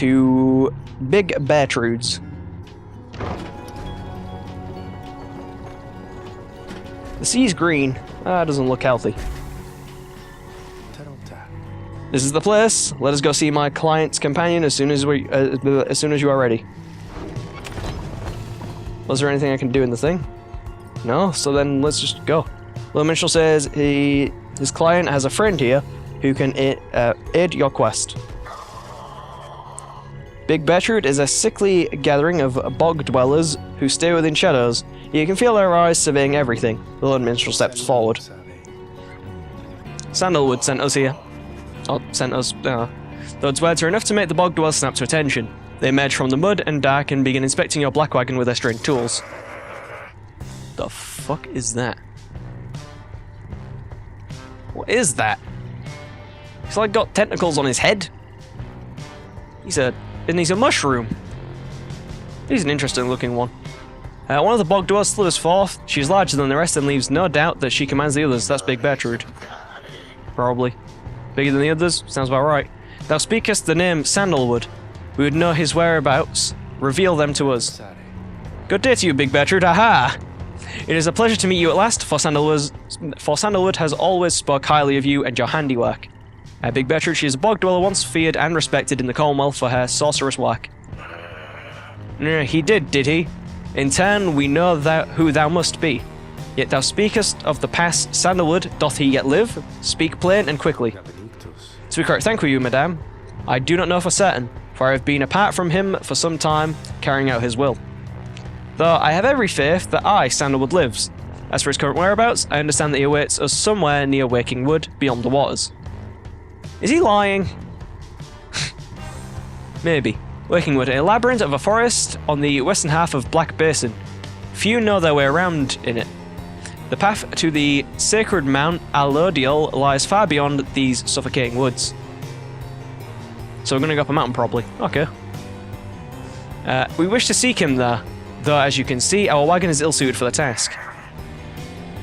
to Big Beartrude's. The sea's green. Doesn't look healthy. This is the place. Let us go see my client's companion as soon as you are ready. Was there anything I can do in the thing? No? So then let's just go. Little Minstrel says his client has a friend here who can aid your quest. Big Beartrude is a sickly gathering of bog dwellers who stay within shadows. You can feel their eyes surveying everything. The Lord Minstrel steps forward. Sandalwood sent us here. Sent us. Those words are enough to make the bog dwellers snap to attention. They emerge from the mud and dark and begin inspecting your black wagon with their strange tools. The fuck is that? What is that? He's like got tentacles on his head. He's a mushroom. He's an interesting looking one. One of the bog dwellers slithers forth. She's larger than the rest and leaves no doubt that she commands the others. That's Big Beartrude. Probably. Bigger than the others? Sounds about right. Thou speakest the name Sandalwood. We would know his whereabouts. Reveal them to us. Good day to you, Big Beartrude. Aha! It is a pleasure to meet you at last, for Sandalwood has always spoke highly of you and your handiwork. Big Beartrude, she is a bog dweller once feared and respected in the Commonwealth for her sorcerous work. He did he? In turn, we know who thou must be. Yet thou speakest of the past. Sandalwood, doth he yet live? Speak plain and quickly. To be correct, thank you, madame. I do not know for certain, for I have been apart from him for some time, carrying out his will. Though I have every faith that Sandalwood, lives. As for his current whereabouts, I understand that he awaits us somewhere near Waking Wood, beyond the waters. Is he lying? Maybe. Waking Wood, a labyrinth of a forest on the western half of Black Basin. Few know their way around in it. The path to the sacred Mount Alodiel lies far beyond these suffocating woods. So we're going to go up a mountain, probably. Okay. We wish to seek him there, though as you can see, our wagon is ill-suited for the task.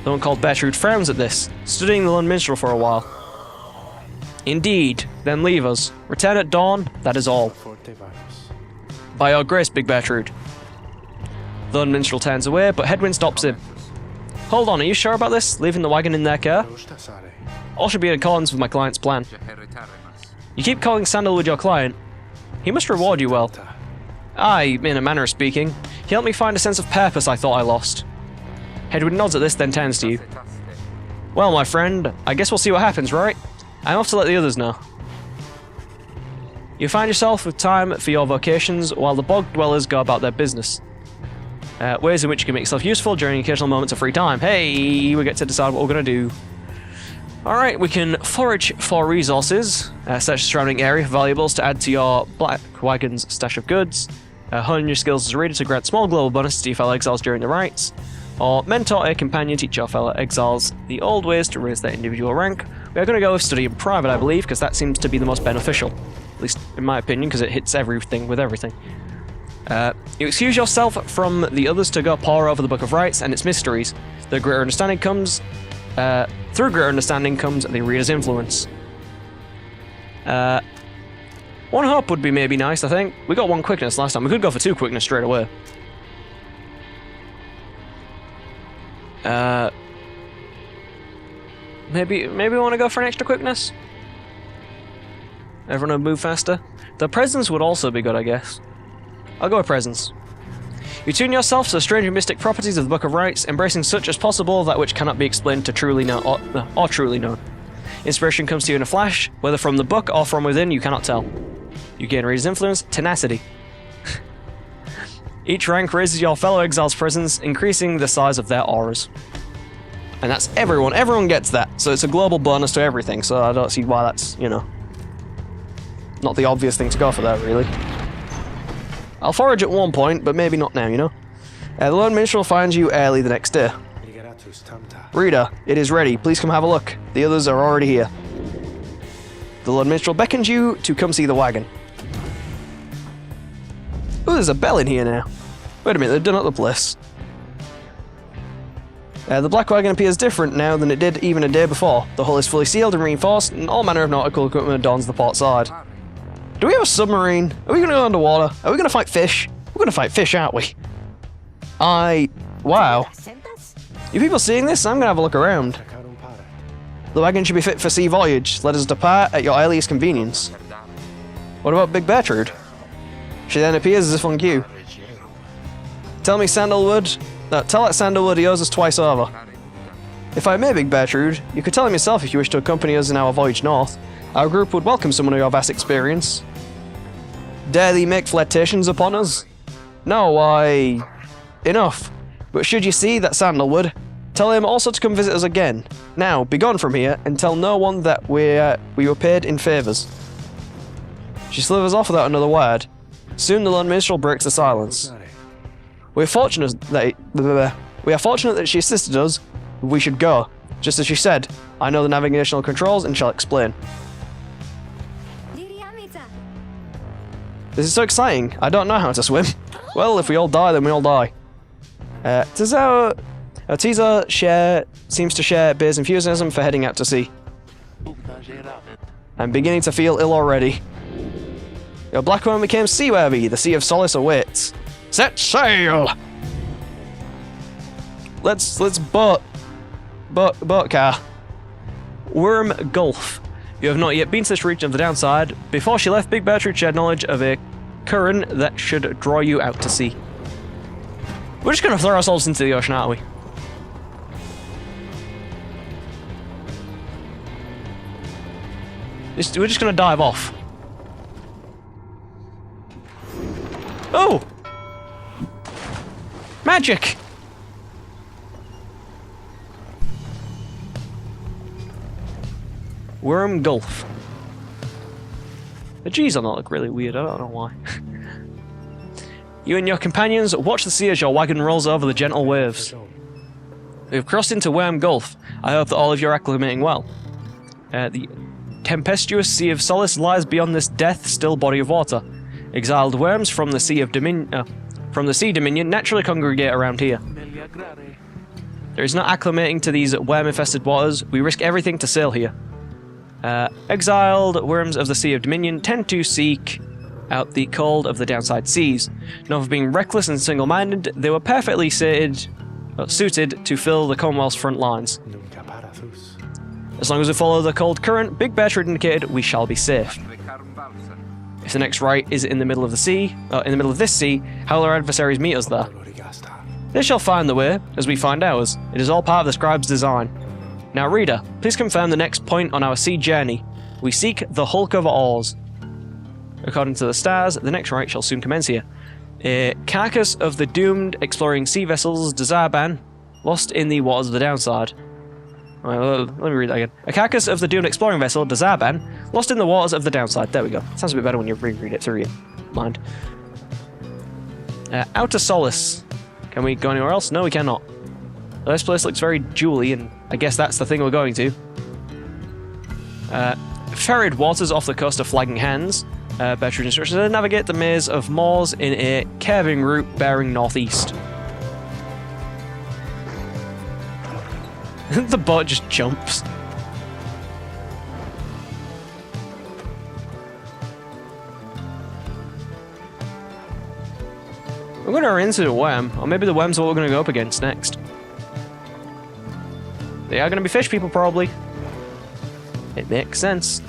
The one called Beartrude frowns at this, studying the Lone Minstrel for a while. Indeed, then leave us. Return at dawn, that is all. By your grace, Big Beartrude. The Lone Minstrel turns away, but Headwind stops him. Hold on, are you sure about this? Leaving the wagon in their care? All should be in accordance with my client's plan. You keep calling Sandalwood your client. He must reward you well. Aye, in a manner of speaking. He helped me find a sense of purpose I thought I lost. Headwind nods at this, then turns to you. Well, my friend, I guess we'll see what happens, right? I'm off to let the others know. You find yourself with time for your vocations while the bog dwellers go about their business. Ways in which you can make yourself useful during occasional moments of free time. Hey, we get to decide what we're going to do. Alright, we can forage for resources, search the surrounding area for valuables to add to your black wagon's stash of goods, hone your skills as a reader to grant small global bonus to your fellow exiles during the rites, or mentor a companion, teach your fellow exiles the old ways to raise their individual rank. We are going to go with study in private, I believe, because that seems to be the most beneficial. At least in my opinion, because it hits everything with everything. You excuse yourself from the others to go pore over the Book of Rites and its mysteries. Through greater understanding comes the reader's influence. One hope would be maybe nice, I think. We got one quickness last time. We could go for 2 quickness straight away. Maybe we want to go for an extra quickness? Everyone will move faster? The presence would also be good, I guess. I'll go with presence. You tune yourself to the strange and mystic properties of the Book of Rites, embracing such as possible that which cannot be explained to truly know or truly known. Inspiration comes to you in a flash, whether from the book or from within, you cannot tell. You gain reader's influence, tenacity. Each rank raises your fellow exiles' presence, increasing the size of their auras. And that's everyone. Everyone gets that. So it's a global bonus to everything, so I don't see why that's, you know, not the obvious thing to go for that, really. I'll forage at one point, but maybe not now, you know? The Lone Minstrel finds you early the next day. Reader, it is ready. Please come have a look. The others are already here. The Lone Minstrel beckons you to come see the wagon. Ooh, there's a bell in here now. Wait a minute, they've done up the place. The black wagon appears different now than it did even a day before. The hull is fully sealed and reinforced, and all manner of nautical equipment adorns the port side. Do we have a submarine? Are we gonna go underwater? Are we gonna fight fish? We're gonna fight fish, aren't we? Wow. You people seeing this? I'm gonna have a look around. The wagon should be fit for sea voyage. Let us depart at your earliest convenience. What about Big Bertrude? She then appears as if on cue. Tell that Sandalwood he owes us twice over. If I may, Big Bertrude, you could tell him yourself if you wish to accompany us in our voyage north. Our group would welcome someone of your vast experience. Dare thee make flirtations upon us? No, why... Enough. But should you see that Sandalwood, tell him also to come visit us again. Now, begone from here, and tell no one that we were paid in favours. She slithers off without another word. Soon the lone minstrel breaks the silence. We are fortunate that she assisted us. We should go. Just as she said, I know the navigational controls and shall explain. This is so exciting. I don't know how to swim. Well, if we all die, then we all die. Tiza seems to share Bear's enthusiasm for heading out to sea. I'm beginning to feel ill already. Your black one became seaworthy. The Sea of Solace awaits. Set sail! Let's boat car. Worm Gulf. You have not yet been to this region of the downside. Before she left, Big Bertrude shared knowledge of a current that should draw you out to sea. We're just gonna throw ourselves into the ocean, aren't we? We're just gonna dive off. Oh! Magic! Worm Gulf. The G's on that look really weird, I don't know why. You and your companions watch the sea as your wagon rolls over the gentle waves. We've crossed into Worm Gulf. I hope that all of you are acclimating well. The tempestuous Sea of Solace lies beyond this death-still body of water. Exiled worms from the Sea Dominion naturally congregate around here. There is no acclimating to these worm-infested waters. We risk everything to sail here. Exiled worms of the Sea of Dominion tend to seek out the cold of the downside seas. Known for being reckless and single-minded, they were perfectly suited to fill the Commonwealth's front lines. As long as we follow the cold current, Big Bertrude indicated we shall be safe. If the next right is in the middle of this sea, how will our adversaries meet us there? They shall find the way, as we find ours. It is all part of the scribe's design. Now, reader, please confirm the next point on our sea journey. We seek the hulk of oars. According to the stars, the next right shall soon commence here. A carcass of the doomed exploring sea vessels Dazaban, lost in the waters of the downside. Let me read that again. A carcass of the doomed exploring vessel Dazaban, lost in the waters of the downside. There we go. Sounds a bit better when you reread it through your mind. Outer Solace. Can we go anywhere else? No, we cannot. This place looks very jewelly, and I guess that's the thing we're going to. Ferried waters off the coast of Flagging Hands. Bertrude instructions to navigate the maze of moors in a curving route bearing northeast. The boat just jumps. We're going to run into the worm, or maybe the worm's what we're going to go up against next. They are going to be fish people, probably. It makes sense.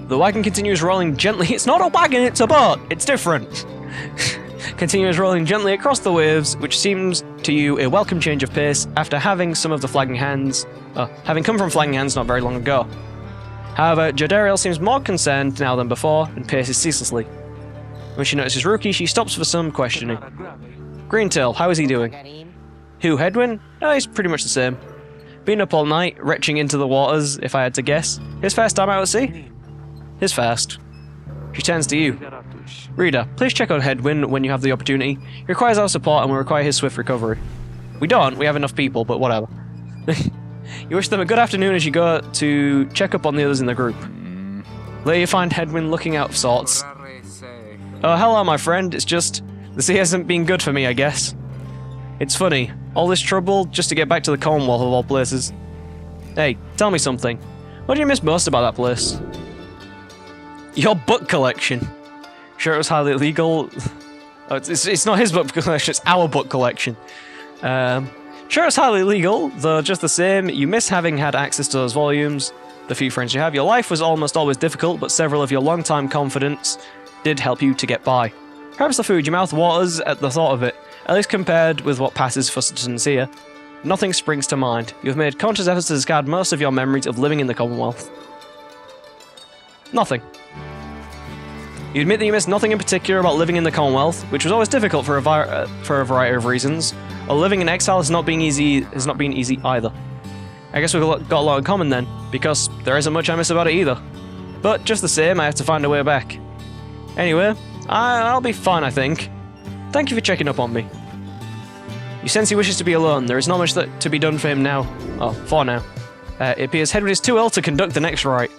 The wagon continues rolling gently. It's not a wagon, it's a boat. It's different. Continues rolling gently across the waves, which seems to you a welcome change of pace after having come from Flagging Hands not very long ago. However, Jodariel seems more concerned now than before and paces ceaselessly. When she notices Rookie, she stops for some questioning. Greentail, how is he doing? Who, Hedwin? Oh, he's pretty much the same. Been up all night, retching into the waters, if I had to guess. His first time out at sea? His first. She turns to you. Reader, please check on Hedwin when you have the opportunity. He requires our support and we require his swift recovery. We don't, we have enough people, but whatever. You wish them a good afternoon as you go to check up on the others in the group. There you find Hedwin looking out of sorts. Oh, hello, my friend. It's just, the sea hasn't been good for me, I guess. It's funny, all this trouble just to get back to the Commonwealth of all places. Hey, tell me something. What do you miss most about that place? Your book collection. Sure, it was highly illegal. Oh, it's not his book collection, it's our book collection. Sure, it's highly illegal, though just the same, you miss having had access to those volumes. The few friends you have, your life was almost always difficult, but several of your long-time confidants did help you to get by. Perhaps the food, your mouth waters at the thought of it, at least compared with what passes for sincere. Nothing springs to mind. You have made conscious efforts to discard most of your memories of living in the Commonwealth. Nothing. You admit that you missed nothing in particular about living in the Commonwealth, which was always difficult for a variety of reasons. Or living in exile has not been easy either. I guess we've got a lot in common then, because there isn't much I miss about it either. But just the same, I have to find a way back. Anyway, I'll be fine, I think. Thank you for checking up on me. You sense he wishes to be alone. There is not much to be done for him now. Oh, for now. It appears Hedwig is too ill to conduct the next rite.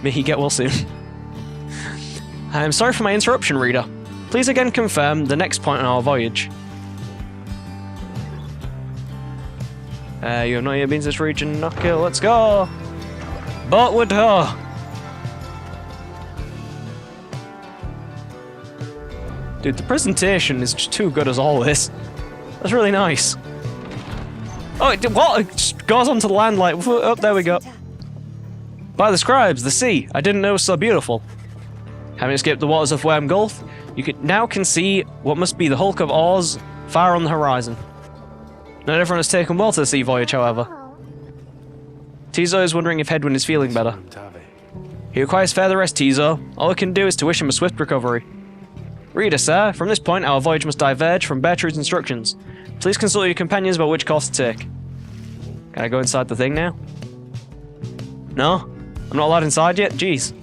May he get well soon. I am sorry for my interruption, reader. Please again confirm the next point on our voyage. You have not yet been to this region. Okay, let's go. Boatward ho! Dude, the presentation is just too good as always. That's really nice. Oh, what? It just goes onto the land like... Oh, there we go. By the scribes, the sea. I didn't know it was so beautiful. Having escaped the waters of Worm Gulf, you now can see what must be the hulk of Oz far on the horizon. Not everyone has taken well to the sea voyage, however. Tizo is wondering if Hedwig is feeling better. He requires further rest, Tizo. All we can do is to wish him a swift recovery. Reader, sir, from this point our voyage must diverge from Bertrude's instructions. Please consult your companions about which course to take. Can I go inside the thing now? No? I'm not allowed inside yet? Jeez.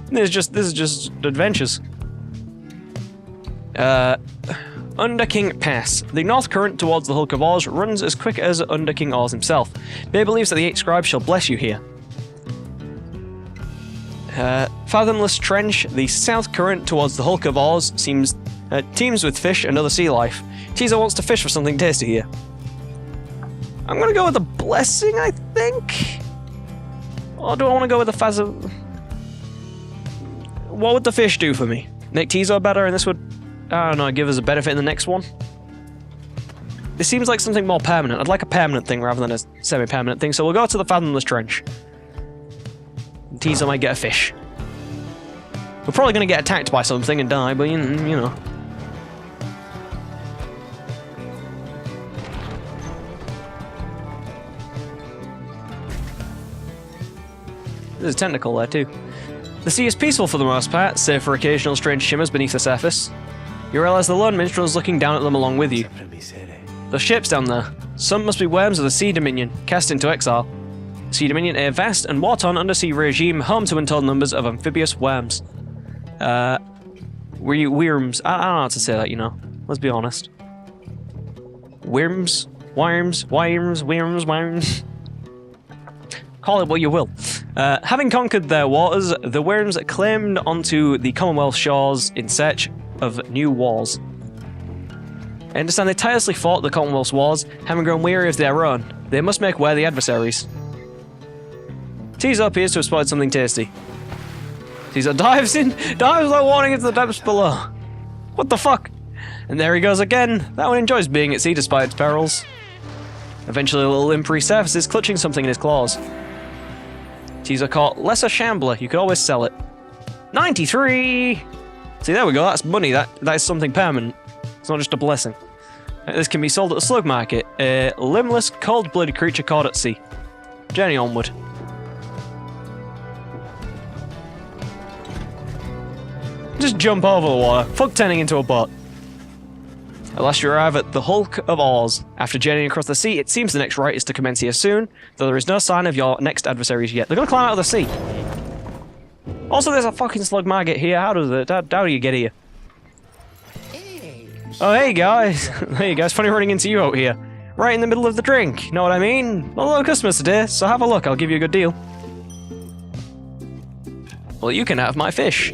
This is just adventures. Under King Pass. The north current towards the Hulk of Oz runs as quick as under King Oz himself. Bay believes that the 8 scribes shall bless you here. Fathomless Trench. The south current towards the Hulk of Oz teems with fish and other sea life. Tizo wants to fish for something tasty here. I'm gonna go with the blessing, I think? Or do I want to go with the Fathom... What would the fish do for me? Make Tizo better and this would, I don't know, give us a benefit in the next one? This seems like something more permanent. I'd like a permanent thing rather than a semi-permanent thing, so we'll go to the Fathomless Trench. Tizo might get a fish. We're probably going to get attacked by something and die, but you know. There's a tentacle there too. The sea is peaceful for the most part, save for occasional strange shimmers beneath the surface. You realize the lone minstrel is looking down at them along with you. The ships down there. Some must be worms of the Sea Dominion, cast into exile. The Sea Dominion, a vast and war-torn undersea regime, home to untold numbers of amphibious worms. Worms. I don't know how to say that, you know. Let's be honest. Worms? Worms? Call it what you will. Having conquered their waters, the worms claimed onto the Commonwealth shores in search of new wars. I understand they tirelessly fought the Commonwealth's wars, having grown weary of their own. They must make worthy adversaries. Tizo appears to have spotted something tasty. Tizo dives like warning into the depths below. What the fuck? And there he goes again. That one enjoys being at sea despite its perils. Eventually a little imp resurfaces, clutching something in his claws. Tizo caught Lesser Shambler. You could always sell it. 93! See, there we go. That's money. That is something permanent. It's not just a blessing. This can be sold at the slug market. A limbless, cold-blooded creature caught at sea. Journey onward. Just jump over the water. Fuck turning into a boat. At last you arrive at the Hulk of Oz. After journeying across the sea, it seems the next rite is to commence here soon, though there is no sign of your next adversaries yet. They're gonna climb out of the sea. Also, there's a fucking slug market here. How do you get here? Oh, hey guys. Hey guys, funny running into you out here. Right in the middle of the drink. Know what I mean? Not a lot of customers today, so have a look. I'll give you a good deal. Well, you can have my fish.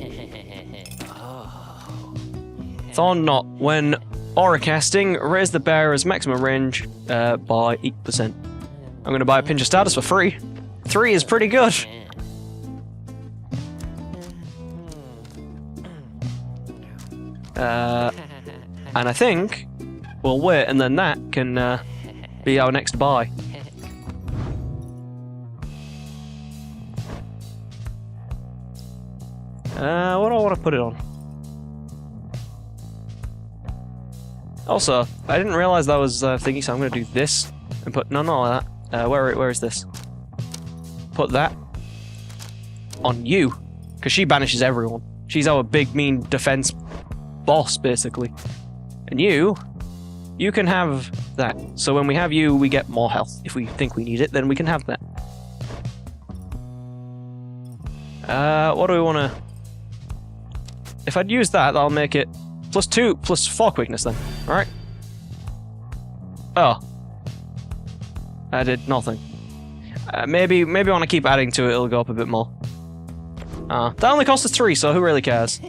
Thorn Knot. When aura casting, raise the bearer's maximum range by 8%. I'm going to buy a pinch of status for free. 3 is pretty good. And I think we'll wait, and then that can be our next buy. What do I want to put it on? Also, I didn't realize that was thingy, so I'm going to do this and put no, not that. Where is this? Put that on you, because she banishes everyone. She's our big mean defense boss, basically. And you can have that. So when we have you, we get more health. If we think we need it, then we can have that. What do we want to? If I'd use that, that'll make it +2, +4 quickness then. Alright? Oh. I did nothing. Maybe I want to keep adding to it, it'll go up a bit more. That only costs us 3, so who really cares?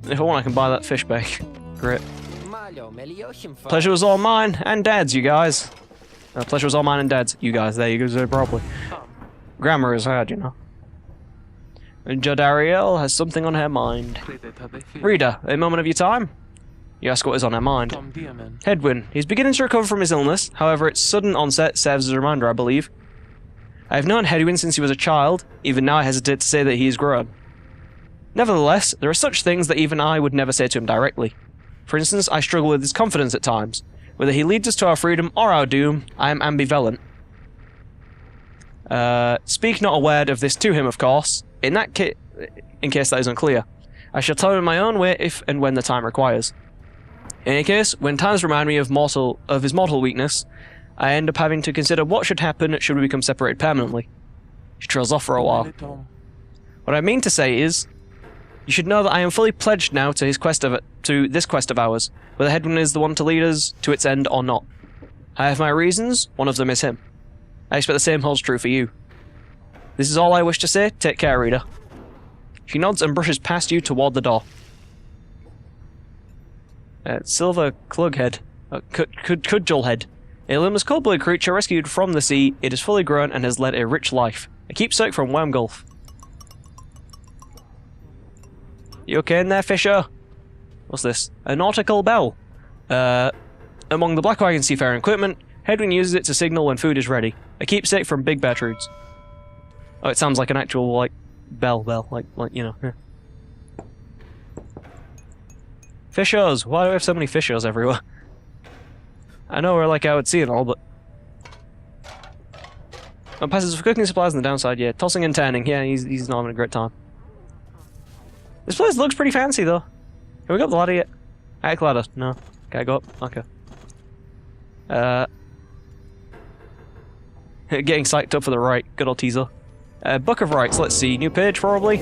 If I want, I can buy that fish bake. Great. Pleasure was all mine, and Dad's, you guys. Pleasure was all mine and Dad's, you guys. There you go, so probably. Grammar is hard, you know. Jodariel has something on her mind. Reader, a moment of your time? You ask what is on her mind. Hedwyn. He's beginning to recover from his illness, however its sudden onset serves as a reminder, I believe. I have known Hedwyn since he was a child, even now I hesitate to say that he is grown. Nevertheless, there are such things that even I would never say to him directly. For instance, I struggle with his confidence at times. Whether he leads us to our freedom or our doom, I am ambivalent. Speak not a word of this to him, of course. In case that is unclear. I shall tell him in my own way if and when the time requires. In any case, when times remind me of his mortal weakness, I end up having to consider what should happen should we become separated permanently. She trails off for a while. What I mean to say is, you should know that I am fully pledged now to this quest of ours, whether Hedwyn is the one to lead us to its end or not. I have my reasons, one of them is him. I expect the same holds true for you. This is all I wish to say. Take care, reader. She nods and brushes past you toward the door. Silver Clughead. Cudgelhead. A limbless cold-blooded creature rescued from the sea, it is fully grown and has led a rich life. A keepsake from Wormgulf. You okay in there, Fisher? What's this? A nautical bell. Among the Black Wagon seafaring equipment, Hedwyn uses it to signal when food is ready. A keepsake from Big Bertrude's. Oh, it sounds like an actual, like, bell, like, you know. Yeah. Fishers! Why do we have so many fishers everywhere? I know we're like out at sea and all, but... Oh, passes for cooking supplies on the downside, yeah. Tossing and turning, yeah, he's not having a great time. This place looks pretty fancy, though. Have we got the ladder yet? Attic ladder, no. Can I go up? Okay. Getting psyched up for the right. Good old teaser. Book of Rites, let's see. New page, probably?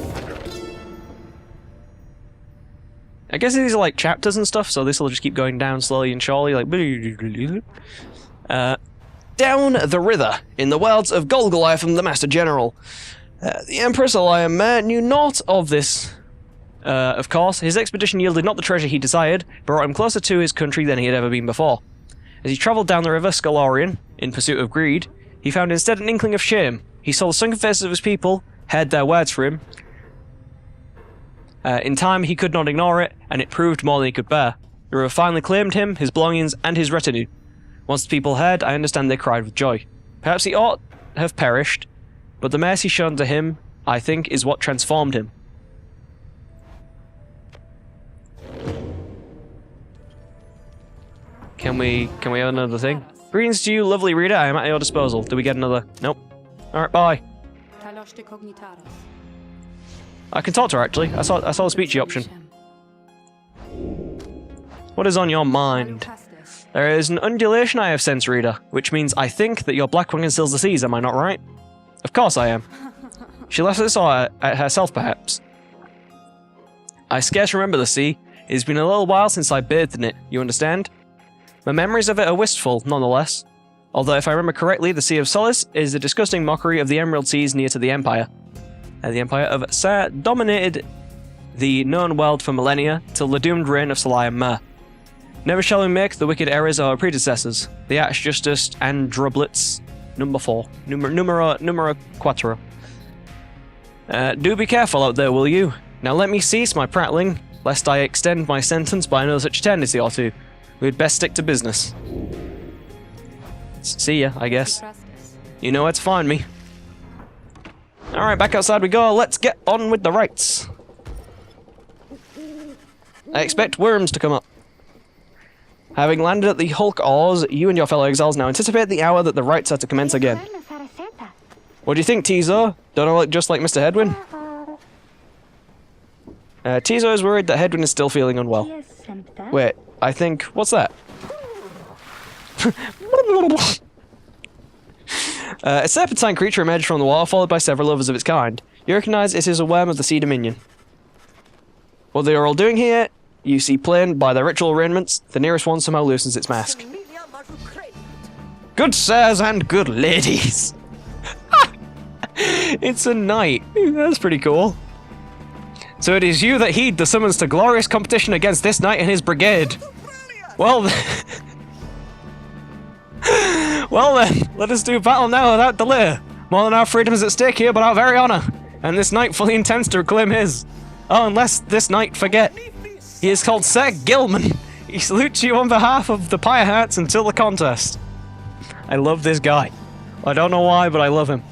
I guess these are like chapters and stuff, so this will just keep going down slowly and surely, like... down the river, in the wilds of Golgoliath, the Master General. The Empress Eliam knew naught of this. Of course, his expedition yielded not the treasure he desired, but brought him closer to his country than he had ever been before. As he travelled down the river Scalorian, in pursuit of greed, he found instead an inkling of shame. He saw the sunken faces of his people, heard their words for him. In time, he could not ignore it, and it proved more than he could bear. The river finally claimed him, his belongings, and his retinue. Once the people heard, I understand they cried with joy. Perhaps he ought have perished, but the mercy shown to him, I think, is what transformed him. Can we have another thing? Greetings to you, lovely reader. I am at your disposal. Do we get another? Nope. Alright, bye. I can talk to her, actually. I saw the speechy option. What is on your mind? There is an undulation I have sensed, reader, which means I think that your Black Wagon stills the seas, am I not right? Of course I am. She left this at herself, perhaps. I scarce remember the sea. It has been a little while since I bathed in it, you understand? My memories of it are wistful, nonetheless. Although, if I remember correctly, the Sea of Solace is a disgusting mockery of the Emerald Seas near to the Empire. The Empire of Sar dominated the known world for millennia, till the doomed reign of Soliam Mer. Never shall we make the wicked errors of our predecessors, the Archjustice and Drublets, number 4, numero 4. Do be careful out there, will you? Now let me cease my prattling. lest I extend my sentence by another such eternity or two. We'd best stick to business. See ya, I guess. You know where to find me. Alright, back outside we go. Let's get on with the rites. I expect worms to come up. Having landed at the Hulk Oars, you and your fellow exiles now anticipate the hour that the rites are to commence again. What do you think, Tizo? Don't I look just like Mr. Hedwin? Tizo is worried that Hedwin is still feeling unwell. Wait, I think... What's that? A serpentine creature emerged from the water, followed by several others of its kind. You recognize it is a worm of the Sea Dominion. What they are all doing here, you see plain by their ritual arrangements. The nearest one somehow loosens its mask. Good sirs and good ladies! It's a knight. That's pretty cool. So it is you that heed the summons to glorious competition against this knight and his brigade. Well well then, let us do battle now without delay. More than our freedom is at stake here, but our very honour. And this knight fully intends to reclaim his. Oh, unless this knight forget. He is called Sir Gilman. He salutes you on behalf of the Pyre Hearts until the contest. I love this guy. I don't know why, but I love him.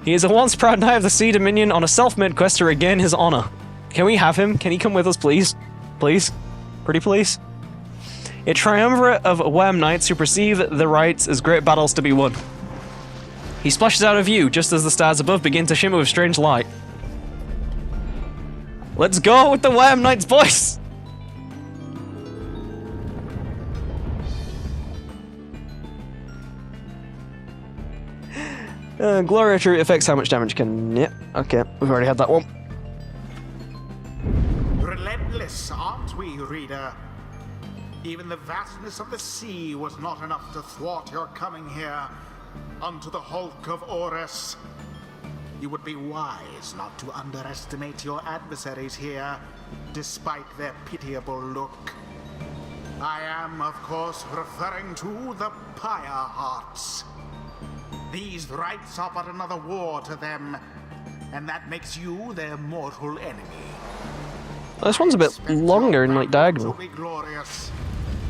He is a once proud knight of the Sea Dominion on a self-made quest to regain his honour. Can we have him? Can he come with us, please? Please? Pretty please? A triumvirate of worm knights who perceive the rites as great battles to be won. He splashes out of view just as the stars above begin to shimmer with strange light. Let's go with the worm knight's voice! Glory attribute affects how much damage can... Yep, okay, we've already had that one. Relentless, aren't we, reader? Even the vastness of the sea was not enough to thwart your coming here unto the Hulk of Orus. You would be wise not to underestimate your adversaries here, despite their pitiable look. I am, of course, referring to the Pyre Hearts. These rites are but another war to them, and that makes you their mortal enemy. Well, this one's a bit longer and like diagonal,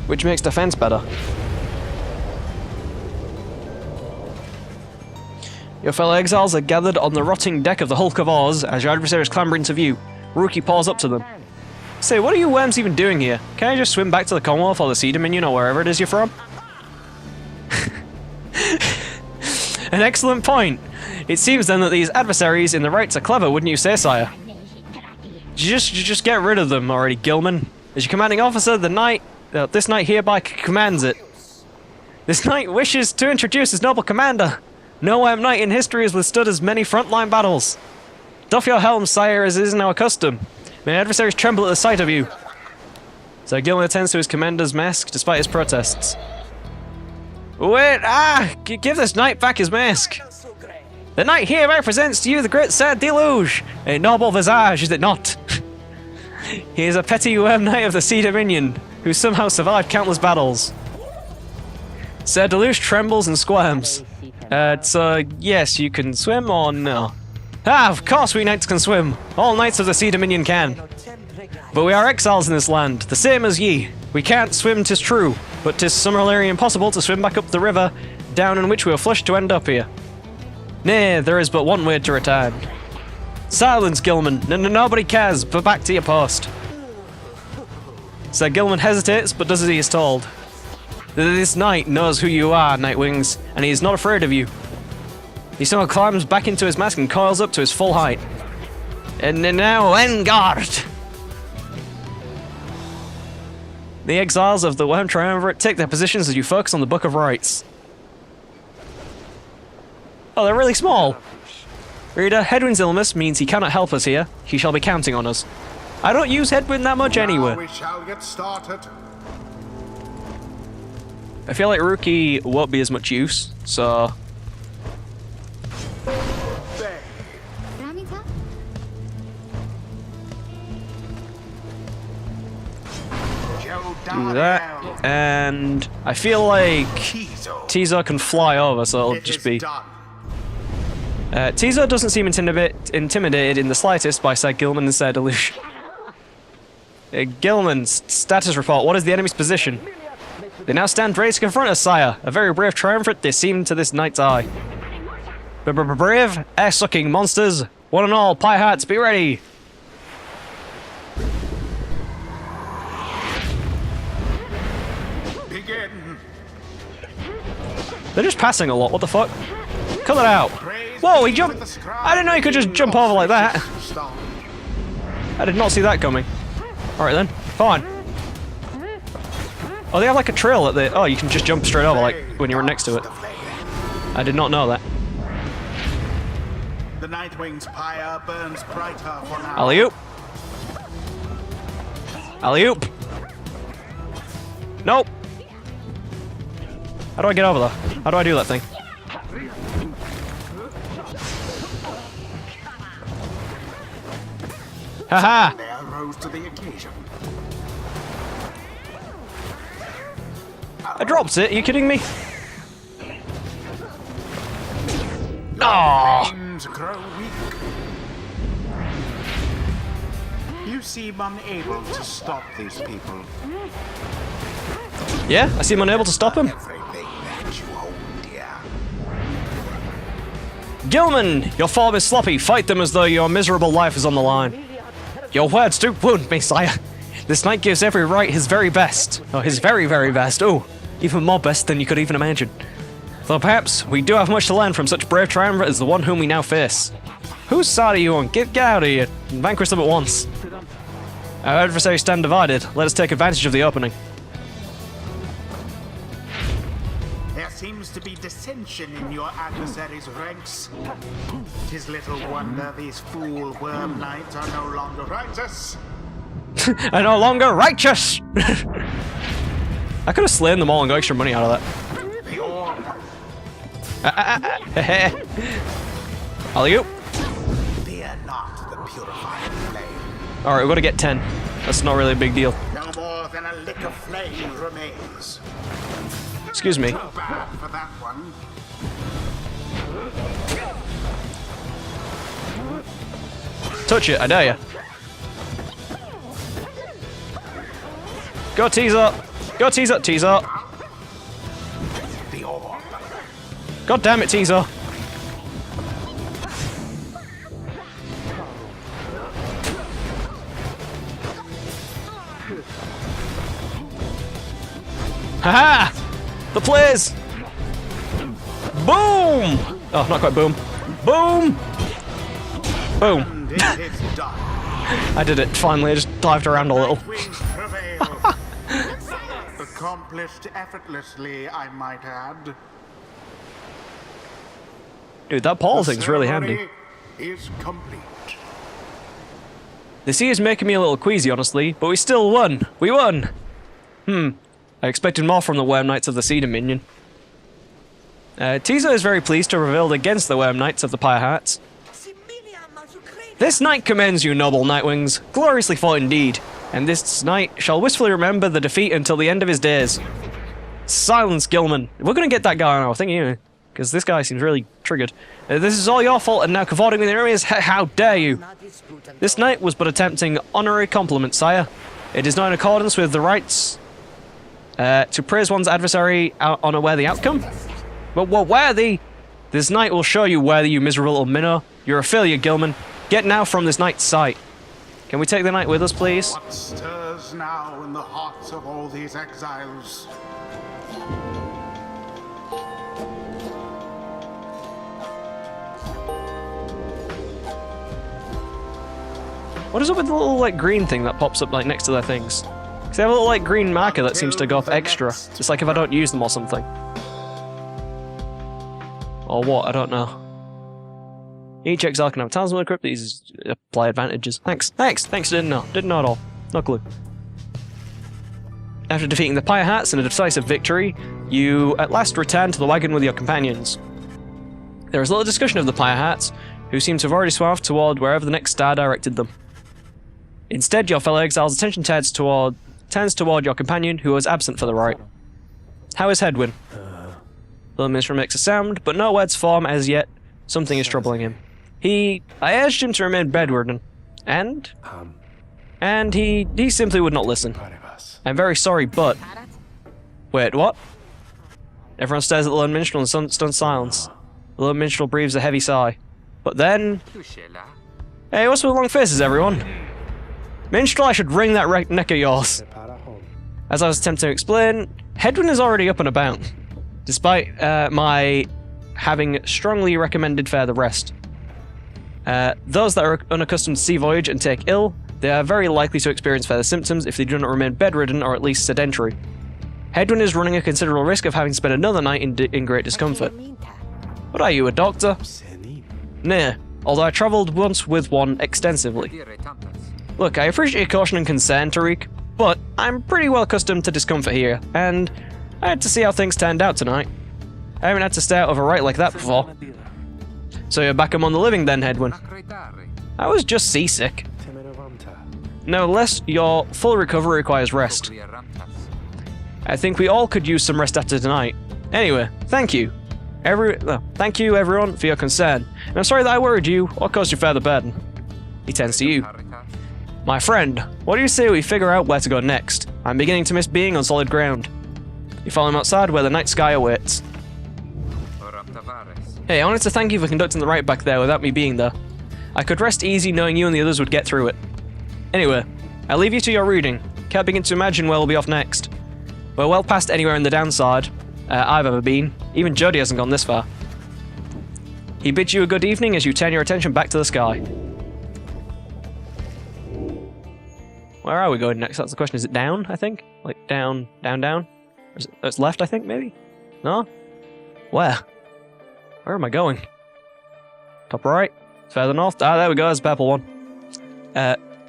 which makes defense better. Your fellow exiles are gathered on the rotting deck of the Hulk of Oz as your adversaries clamber into view. Rookie paws up to them. Say, what are you worms even doing here? Can I just swim back to the Commonwealth or the Sea Dominion or wherever it is you're from? An excellent point. It seems then that these adversaries in the rites are clever, wouldn't you say, sire? Just get rid of them already, Gilman. As your commanding officer, this knight hereby commands it. This knight wishes to introduce his noble commander. No worm knight in history has withstood as many frontline battles. Doff your helm, sire, as is our custom. May adversaries tremble at the sight of you. So Gilman attends to his commander's mask despite his protests. Wait, give this knight back his mask. The knight here represents to you the great Sir Deluge, a noble visage, is it not? He is a petty worm knight of the Sea Dominion, who somehow survived countless battles. Sir Deluge trembles and squirms. So yes, you can swim or no? Of course we knights can swim. All knights of the Sea Dominion can. But we are exiles in this land, the same as ye. We can't swim, 'tis true, but 'tis similarly impossible to swim back up the river, down in which we were flushed to end up here. Nay, there is but one way to return. Silence, Gilman. Nobody cares, but back to your post. Sir Gilman hesitates, but does as he is told. This knight knows who you are, Nightwings, and he is not afraid of you. He somehow climbs back into his mask and coils up to his full height. And now, en garde! The exiles of the Worm Triumvirate take their positions as you focus on the Book of Rites. Oh, they're really small. Reader, Hedwin's illness means he cannot help us here. He shall be counting on us. I don't use Hedwin that much anyway. Now we shall get started. I feel like Rookie won't be as much use, so... Do that, and I feel like Tizo can fly over, so it'll just be... Tizo doesn't seem intimidated in the slightest by Sir Gilman and Sir Deluge. Gilman's status report. What is the enemy's position? They now stand ready to confront us, sire. A very brave triumvirate they seem to this knight's eye. Brave, air-sucking monsters. One and all, pie hearts, be ready. Begin. They're just passing a lot. What the fuck? Cut it out. Whoa, he jumped. I didn't know he could just jump over like that. I did not see that coming. Alright then, fine. Oh, they have like a trail at the... Oh, you can just jump straight over, like, when you're next to it. I did not know that. The Nightwing's pyre burns brighter for now. Alley-oop. Alley-oop. Nope. How do I get over there? How do I do that thing? Haha! They rose to the occasion. I dropped it, are you kidding me? Oh. Flames grow weak. You seem unable to stop these people. Yeah, I seem unable to stop him. Everything that you hold dear. Gilman, your form is sloppy. Fight them as though your miserable life is on the line. Your words do wound me, sire. This knight gives every right his very best. Oh, his very, very best. Oh, even more best than you could even imagine. Though perhaps we do have much to learn from such brave triumvirate as the one whom we now face. Whose side are you on? Get out of here and vanquish them at once. Our adversaries stand divided. Let us take advantage of the opening. There seems to be dissension in your adversaries' ranks. 'Tis little wonder these fool worm knights are no longer righteous. And no longer righteous! I could have slain them all and got extra money out of that. The orb. Alley-oop. Fear not the purifying flame. Alright, we've got to get 10. That's not really a big deal. No more than a lick of flame remains. Excuse me. Too bad for that one. Touch it, I dare you. Go teaser! Go teaser! Teaser! The orb. God damn it, teaser! Haha! The plays! Boom! Oh, not quite boom. Boom! Boom. And it is done. I did it, finally. I just dived around a little. Nightwings prevail. Accomplished effortlessly, I might add. Dude, that Paul The thing's really handy. ceremony is complete. The sea is making me a little queasy, honestly, but we still won. We won! I expected more from the Worm Knights of the Sea Dominion. Tizo is very pleased to have revealed against the Worm Knights of the Pyre Hearts. This night commends you, noble Nightwings. Gloriously fought indeed. And this knight shall wistfully remember the defeat until the end of his days. Silence, Gilman. We're gonna get that guy now, I think, you, because this guy seems really triggered. This is all your fault, and now cavorting with the enemies. How dare you? This knight was but attempting honorary compliment, sire. It is not in accordance with the rights to praise one's adversary unaware the outcome. But what worthy? This knight will show you worthy, you miserable little minnow. You're a failure, Gilman. Get now from this knight's sight. Can we take the knight with us, please? What stirs now in the hearts of all these exiles? What is up with the little, like, green thing that pops up, like, next to their things? Because they have a little, like, green marker that seems to go off extra. It's like if I don't use them or something. Or what, I don't know. Each exile can have a talisman equipped. These apply advantages. Thanks, didn't know at all. No clue. After defeating the Pyre Hearts in a decisive victory, you at last return to the wagon with your companions. There is little discussion of the Pyre Hearts, who seem to have already swerved toward wherever the next star directed them. Instead, your fellow exile's attention turns toward your companion, who was absent for the rite. How is Hedwyn? The minister makes a sound, but no words form as yet. Something is troubling him. I urged him to remain bedridden, and And he simply would not listen. I'm very sorry, but... Wait, what? Everyone stares at the lone minstrel in stunned silence. The lone minstrel breathes a heavy sigh. But then... Hey, what's with long faces, everyone? Minstrel, I should wring that neck of yours. As I was attempting to explain, Hedwyn is already up and about, despite my having strongly recommended further rest. Those that are unaccustomed to sea voyage and take ill, they are very likely to experience further symptoms if they do not remain bedridden or at least sedentary. Hedwyn is running a considerable risk of having spent another night in great discomfort. But are you a doctor? Nah, although I travelled once with one extensively. Look, I appreciate your caution and concern, Tariq, but I'm pretty well accustomed to discomfort here, and I had to see how things turned out tonight. I haven't had to stay out of a rite like that before. So you're back among the living then, Hedwyn? I was just seasick. Nevertheless, your full recovery requires rest. I think we all could use some rest after tonight. Anyway, thank you. Thank you, everyone, for your concern. And I'm sorry that I worried you or caused you further burden. He turns to you. My friend, what do you say we figure out where to go next? I'm beginning to miss being on solid ground. You follow him outside where the night sky awaits. Hey, I wanted to thank you for conducting the rite back there without me being there. I could rest easy knowing you and the others would get through it. Anyway, I'll leave you to your reading. Can't begin to imagine where we'll be off next. We're well past anywhere in the downside I've ever been. Even Jody hasn't gone this far. He bids you a good evening as you turn your attention back to the sky. Where are we going next? That's the question. Is it down, I think? Like down, down, down? Or is it, it's left, I think, maybe? No? Where? Where am I going? Top right? Further north? Ah, there we go, there's the purple one.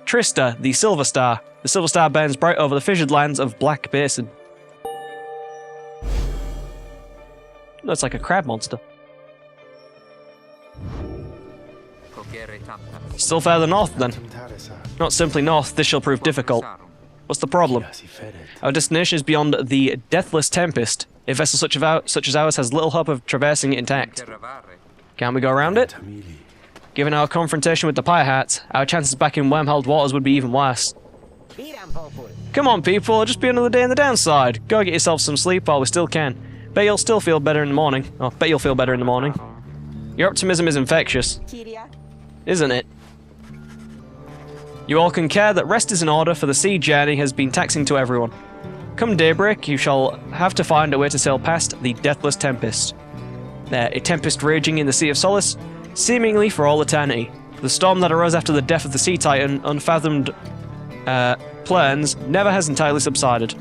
Trista, the Silver Star. The Silver Star burns bright over the fissured lands of Black Basin. Looks like a crab monster. Still further north, then. Not simply north, this shall prove difficult. What's the problem? Our destination is beyond the Deathless Tempest. A vessel such as ours has little hope of traversing it intact. Can't we go around it? Given our confrontation with the Pyre Hats, our chances back in wormhole waters would be even worse. Come on, people, just be another day in the downside. Go get yourself some sleep while we still can. Bet you'll still feel better in the morning. Oh, bet you'll feel better in the morning. Your optimism is infectious. Isn't it? You all concur that rest is in order, for the sea journey has been taxing to everyone. Come daybreak, you shall have to find a way to sail past the Deathless Tempest. A tempest raging in the Sea of Solace, seemingly for all eternity. The storm that arose after the death of the Sea Titan, unfathomed plans, never has entirely subsided.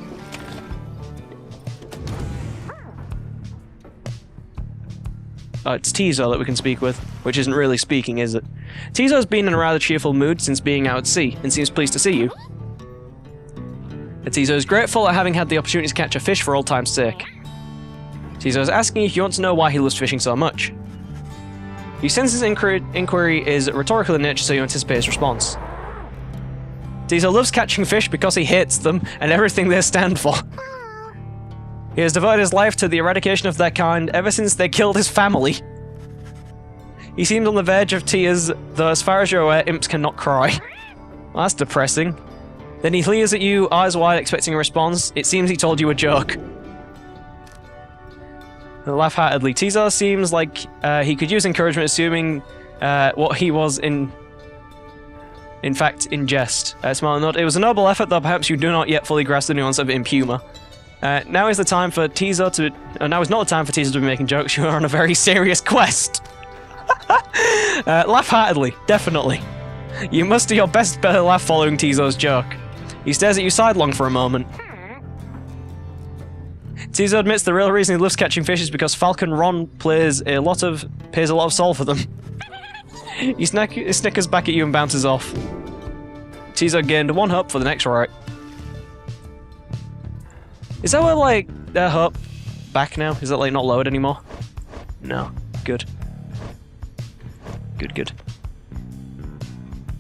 Oh, it's Tizo that we can speak with, which isn't really speaking, is it? Tizo's been in a rather cheerful mood since being out at sea, and seems pleased to see you. Tizo is grateful at having had the opportunity to catch a fish for old time's sake. Tizo is asking if you want to know why he loves fishing so much. You sense his inquiry is rhetorical in nature, so you anticipate his response. Tizo loves catching fish because he hates them and everything they stand for. He has devoted his life to the eradication of their kind ever since they killed his family. He seems on the verge of tears, though as far as you're aware, imps cannot cry. Well, that's depressing. Then he leers at you, eyes wide, expecting a response. It seems he told you a joke. Laugh-heartedly, Tizo seems like he could use encouragement, assuming what he was in fact in jest. Smile and nod. It was a noble effort, though perhaps you do not yet fully grasp the nuance of imp humor. Now is the time for Tizo to... now is not the time for Tizo to be making jokes. You are on a very serious quest. Laugh heartedly, definitely. You must do your best better laugh following Tizo's joke. He stares at you sidelong for a moment. Tizo admits the real reason he loves catching fish is because Falcon Ron pays a lot of soul for them. He snickers back at you and bounces off. Tizo gained one hope for the next rite. Is that where, like, their hope back now? Is that, like, not lowered anymore? No. Good. Good.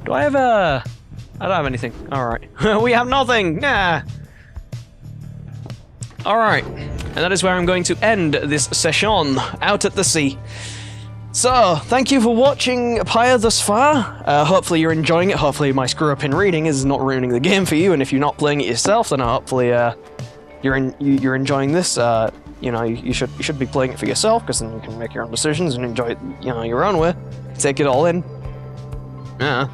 Do I have a... I don't have anything. Alright. We have nothing! Nah! Alright. And that is where I'm going to end this session out at the sea. So, thank you for watching Pyre thus far. Hopefully you're enjoying it. Hopefully my screw up in reading is not ruining the game for you, and if you're not playing it yourself, then hopefully you're enjoying this. You know, you should be playing it for yourself, because then you can make your own decisions and enjoy it, you know, your own way. Take it all in. Yeah.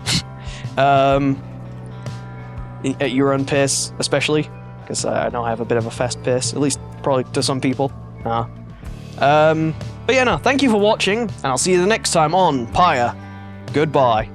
At your own pace, especially, because I know I have a bit of a fast pace, at least probably to some people. But yeah, no, thank you for watching, and I'll see you the next time on Pyre. Goodbye.